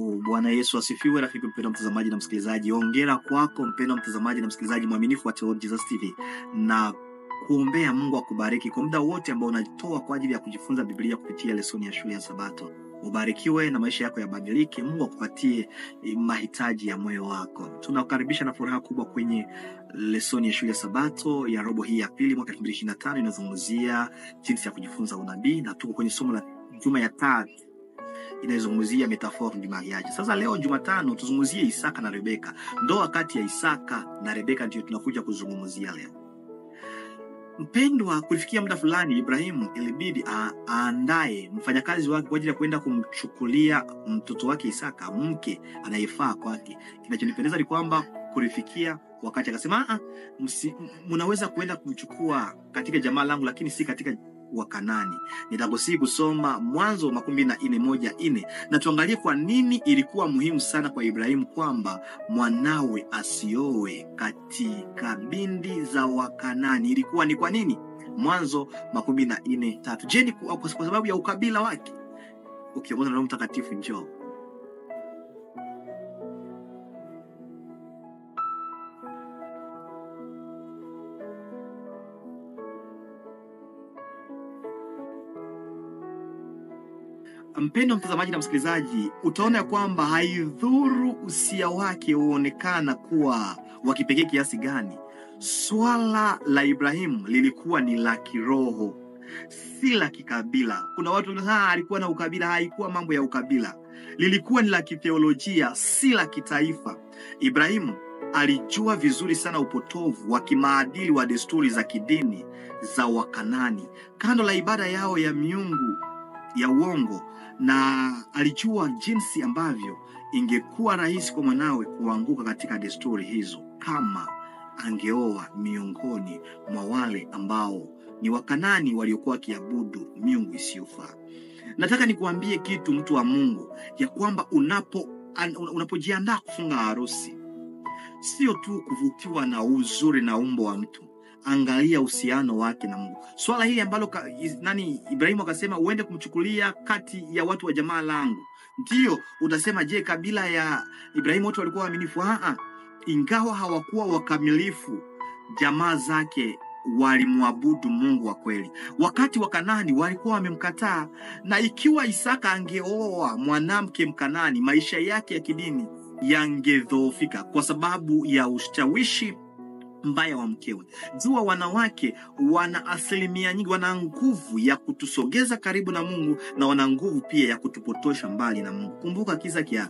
Bwana Yesu asifiwe. Rafiki mpendwa mtazamaji na msikilizaji, hongera kwako mpendwa mtazamaji na msikilizaji mwaminifu wa Theology Jesus TV, na kuombea Mungu akubariki kwa muda wote ambao unatoa kwa ajili ya kujifunza Biblia kupitia lesoni ya shule ya Sabato. Ubarikiwe na maisha yako yabadilike, Mungu akupatie mahitaji ya moyo wako. Tunakukaribisha na furaha kubwa kwenye lesoni ya shule ya Sabato ya robo hii ya pili mwaka 2025. Inazungumzia jinsi ya kujifunza unabii, na tuko kwenye somo la juma ya 3 inayozungumzia metaphor ni mariage. Sasa leo Jumatano tuzungumzie Isaka na Rebeka. Ndoa kati ya Isaka na Rebeka ndio tunakuja kuzungumzia leo. Mpendwa, kufikia muda fulani Ibrahimu ilibidi aandae mfanyakazi wake kwa ajili ya kwenda kumchukulia mtoto wake Isaka mke anayefaa kwake. Kinachonipendeza ni kwamba kulifikia wakati akasema mnaweza kwenda kumchukua katika jamaa langu, lakini si katika wa Kanani. Nitakusihi kusoma Mwanzo 14:1-4 na tuangalie kwa nini ilikuwa muhimu sana kwa Ibrahimu kwamba mwanawe asioe katika binti za Wakanani. Ilikuwa ni kwa nini? Mwanzo 14:3. Je, ni kwa sababu ya ukabila wake? Ukiongozwa na Roho Mtakatifu njoo. Mpendwa mtazamaji na msikilizaji, utaona kwamba haidhuru usia wake uonekana kuwa wa kipekee kiasi gani, swala la Ibrahimu lilikuwa ni la kiroho, si la kikabila. Kuna watu alikuwa na ukabila, haikuwa mambo ya ukabila. Lilikuwa ni la kitheolojia, si la kitaifa. Ibrahimu alijua vizuri sana upotovu wa kimaadili wa desturi za kidini za Wakanani, kando la ibada yao ya miungu ya uongo, na alijua jinsi ambavyo ingekuwa rahisi kwa mwanawe kuanguka katika desturi hizo kama angeoa miongoni mwa wale ambao ni Wakanani waliokuwa kiabudu miungu isiyofaa. Nataka nikuambie kitu, mtu wa Mungu, ya kwamba unapojiandaa kufunga harusi, sio tu kuvutiwa na uzuri na umbo wa mtu, angalia uhusiano wake na Mungu. Swala hili ambalo Ibrahimu akasema uende kumchukulia kati ya watu wa jamaa langu, ndio utasema je, kabila ya Ibrahimu watu walikuwa waaminifu? Ingawa hawakuwa wakamilifu, jamaa zake walimwabudu Mungu wa kweli. Wakati wa Kanani walikuwa wamemkataa, na ikiwa Isaka angeoa mwanamke Mkanani, maisha yake ya kidini yangedhoofika kwa sababu ya ushawishi mbaya wa mkewe. Jua wanawake wana asilimia nyingi, wana nguvu ya kutusogeza karibu na Mungu, na wana nguvu pia ya kutupotosha mbali na Mungu. Kumbuka kisa kia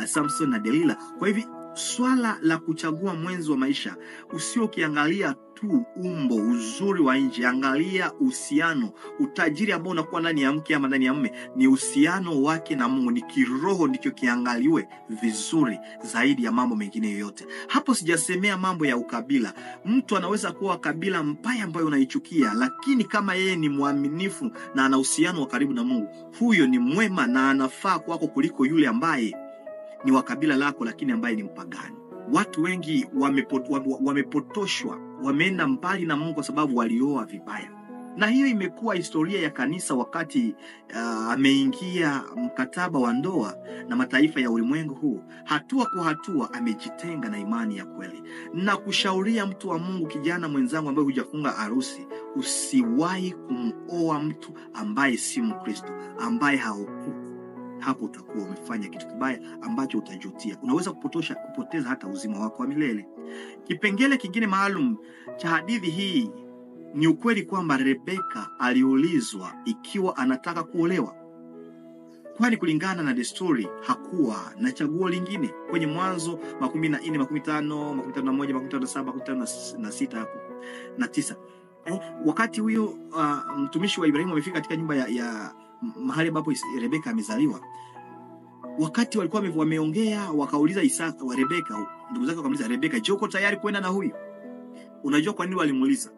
Samson na Delila. Kwa hivi swala la kuchagua mwenzi wa maisha, usio kiangalia tu umbo, uzuri wa nje, angalia uhusiano, utajiri ambao unakuwa ndani ya mke ama ndani ya mume. Ni uhusiano wake na Mungu, ni kiroho, ndicho kiangaliwe vizuri zaidi ya mambo mengine yoyote. Hapo sijasemea mambo ya ukabila. Mtu anaweza kuwa kabila mbaya ambayo unaichukia, lakini kama yeye ni mwaminifu na ana uhusiano wa karibu na Mungu, huyo ni mwema na anafaa kwako kuliko yule ambaye ni wa kabila lako lakini ambaye ni mpagani. Watu wengi wamepotoshwa, wameenda mbali na Mungu kwa sababu walioa vibaya. Na hiyo imekuwa historia ya kanisa wakati ameingia mkataba wa ndoa na mataifa ya ulimwengu huu. Hatua kwa hatua amejitenga na imani ya kweli. Na kushauria mtu wa Mungu, kijana mwenzangu ambaye hujafunga harusi, usiwahi kumoa mtu ambaye si Mkristo, ambaye haokoki. Hapo utakuwa umefanya kitu kibaya ambacho utajutia. Unaweza kupoteza hata uzima wako wa milele. Kipengele kingine maalum cha hadithi hii ni ukweli kwamba Rebeka aliulizwa ikiwa anataka kuolewa, kwani kulingana na desturi hakuwa na chaguo lingine. Kwenye Mwanzo 14, 15, 51, 57, 56 hapo na 9. Wakati huyo mtumishi wa Ibrahimu amefika katika nyumba ya mahali ambapo Rebeka amezaliwa, wakati walikuwa wameongea, wakauliza Isaka wa Rebeka, ndugu zake wakamuuliza Rebeka, je, uko tayari kwenda na huyu? Unajua kwa nini walimuuliza?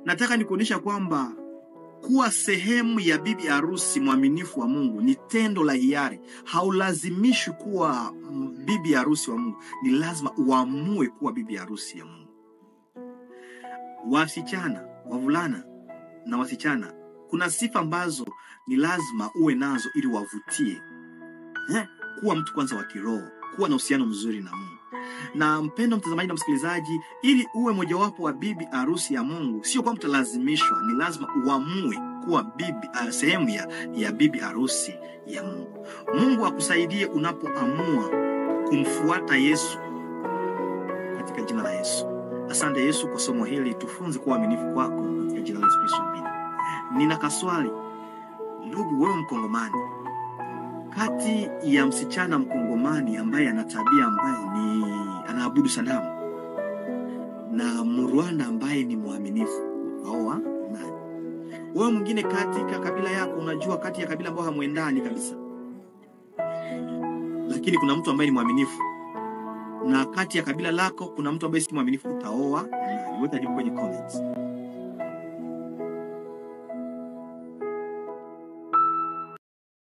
Nataka nikuonyesha kwamba kuwa sehemu ya bibi harusi mwaminifu wa Mungu ni tendo la hiari. Haulazimishwi kuwa bibi harusi wa Mungu, ni lazima uamue kuwa bibi harusi ya Mungu. Wasichana, wavulana na wasichana, kuna sifa ambazo ni lazima uwe nazo ili wavutie. kuwa mtu kwanza wa kiroho, kuwa na uhusiano mzuri na Mungu. Na mpendwa mtazamaji na msikilizaji, ili uwe mojawapo wa bibi harusi ya Mungu, sio kwamba utalazimishwa, ni lazima uamue kuwa sehemu ya bibi harusi ya Mungu. Mungu akusaidie unapoamua kumfuata Yesu, katika jina la Yesu. Asante Yesu kwa somo hili, tufunze kuwa waaminifu kwako katika jina la Yesu Kristo. Nina kaswali. Ndugu, wewe Mkongomani, kati ya msichana Mkongomani ambaye ana tabia ambaye ni anaabudu sanamu na Mrwanda ambaye ni mwaminifu, utaoa nani? Wewe mwingine katika kabila yako, unajua kati ya kabila ambao hamuendani kabisa, lakini kuna mtu ambaye ni mwaminifu, na kati ya kabila lako kuna mtu ambaye si mwaminifu, utaoa nani? Weka jibu kwenye comments.